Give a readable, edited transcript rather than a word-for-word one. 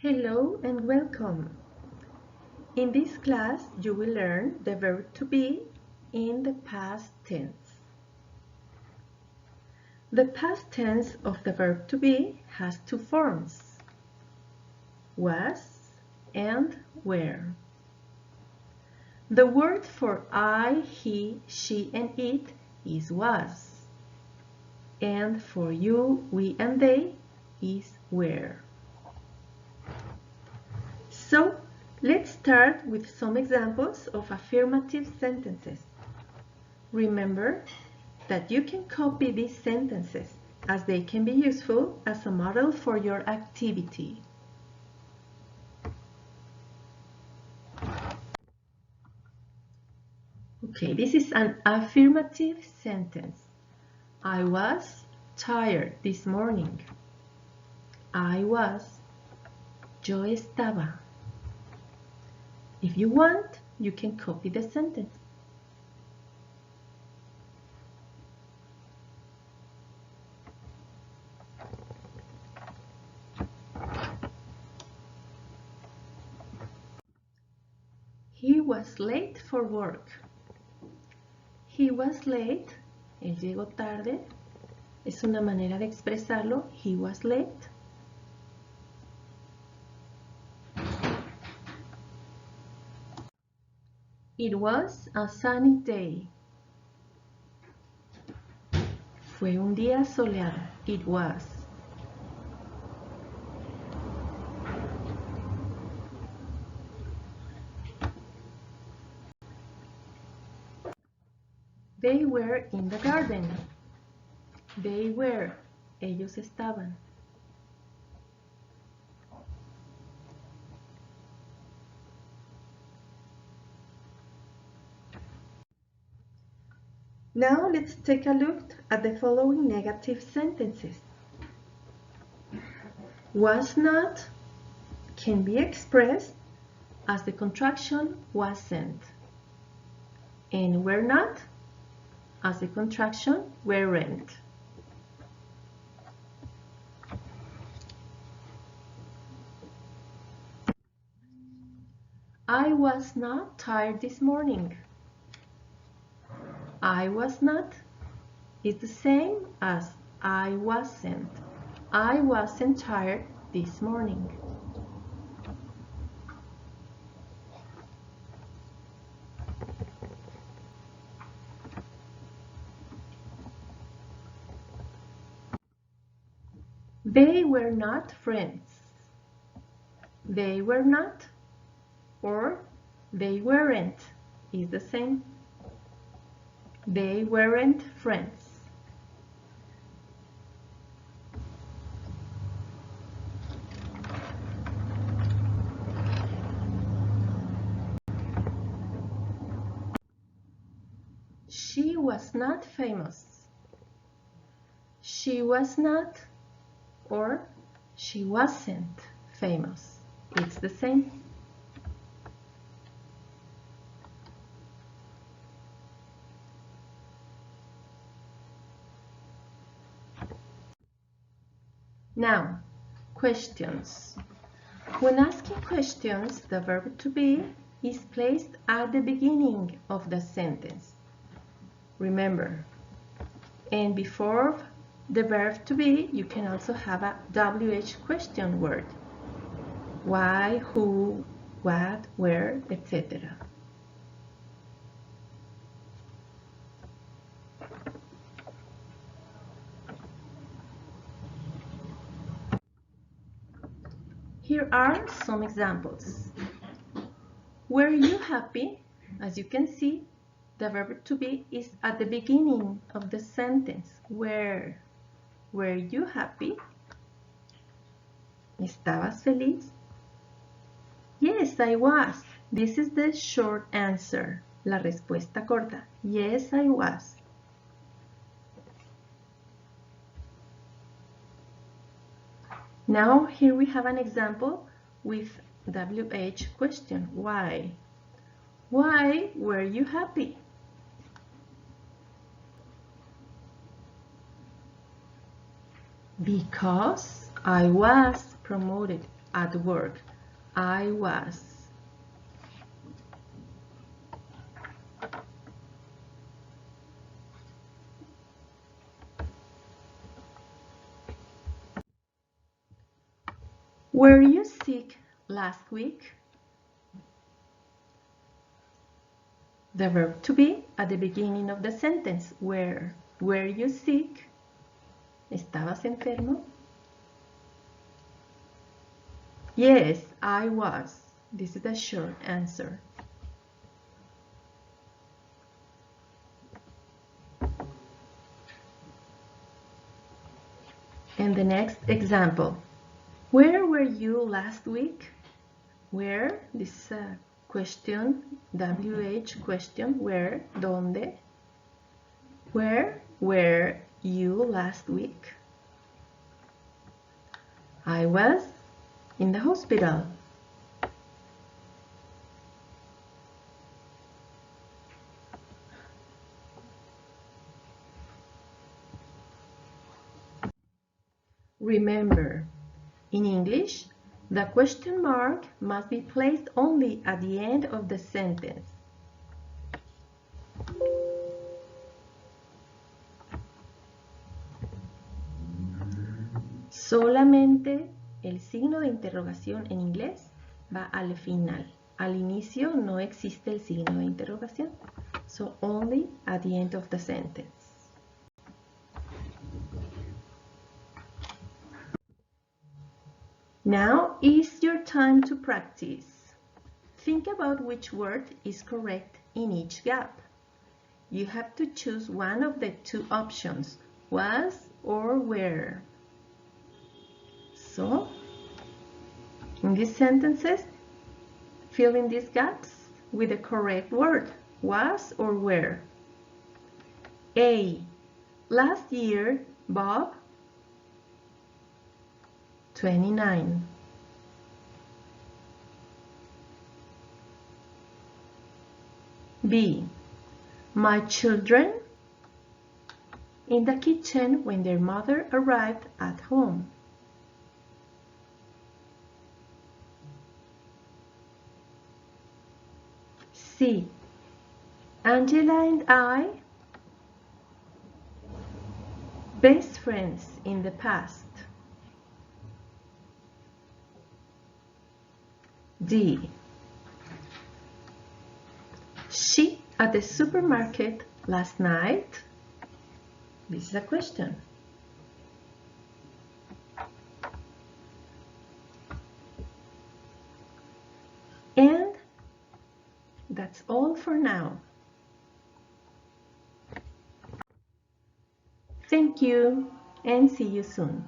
Hello and welcome. In this class, you will learn the verb to be in the past tense. The past tense of the verb to be has two forms, was and were. The word for I, he, she, and it is was, and for you, we, and they is were. So, let's start with some examples of affirmative sentences. Remember that you can copy these sentences as they can be useful as a model for your activity. Okay, this is an affirmative sentence. I was tired this morning. I was. Yo estaba. If you want, you can copy the sentence. He was late for work. He was late. Él llegó tarde. Es una manera de expresarlo. He was late. It was a sunny day. Fue un día soleado. It was. They were in the garden. They were. Ellos estaban. Now let's take a look at the following negative sentences. Was not can be expressed as the contraction wasn't, and were not as the contraction weren't. I was not tired this morning. I was not is the same as I wasn't. I wasn't tired this morning. They were not friends. They were not or they weren't is the same. They weren't friends. She was not famous. She was not or she wasn't famous. It's the same. Now, questions. When asking questions, the verb to be is placed at the beginning of the sentence. Remember, and before the verb to be, you can also have a WH question word. Why, who, what, where, etc. Here are some examples. Were you happy? As you can see, the verb to be is at the beginning of the sentence. Were you happy? ¿Estabas feliz? Yes, I was. This is the short answer. La respuesta corta. Yes, I was. Now here we have an example with WH question. Why? Why were you happy? Because I was promoted. at work. I was. Were you sick last week? The verb to be at the beginning of the sentence. Were you sick? ¿Estabas enfermo? Yes, I was. This is the short answer. And the next example. Where were you last week? Where, this is a question, WH question, where, ¿dónde? Where were you last week? I was in the hospital. Remember, in English, the question mark must be placed only at the end of the sentence. Solamente el signo de interrogación en inglés va al final. Al inicio no existe el signo de interrogación. So only at the end of the sentence. Now is your time to practice. Think about which word is correct in each gap. You have to choose one of the two options, was or were. So, in these sentences, fill in these gaps with the correct word, was or were. A. Last year, Bob, 29. B. My children in the kitchen when their mother arrived at home. C. Angela and I, best friends in the past. D. She at the supermarket last night. This is a question. And that's all for now. Thank you and see you soon.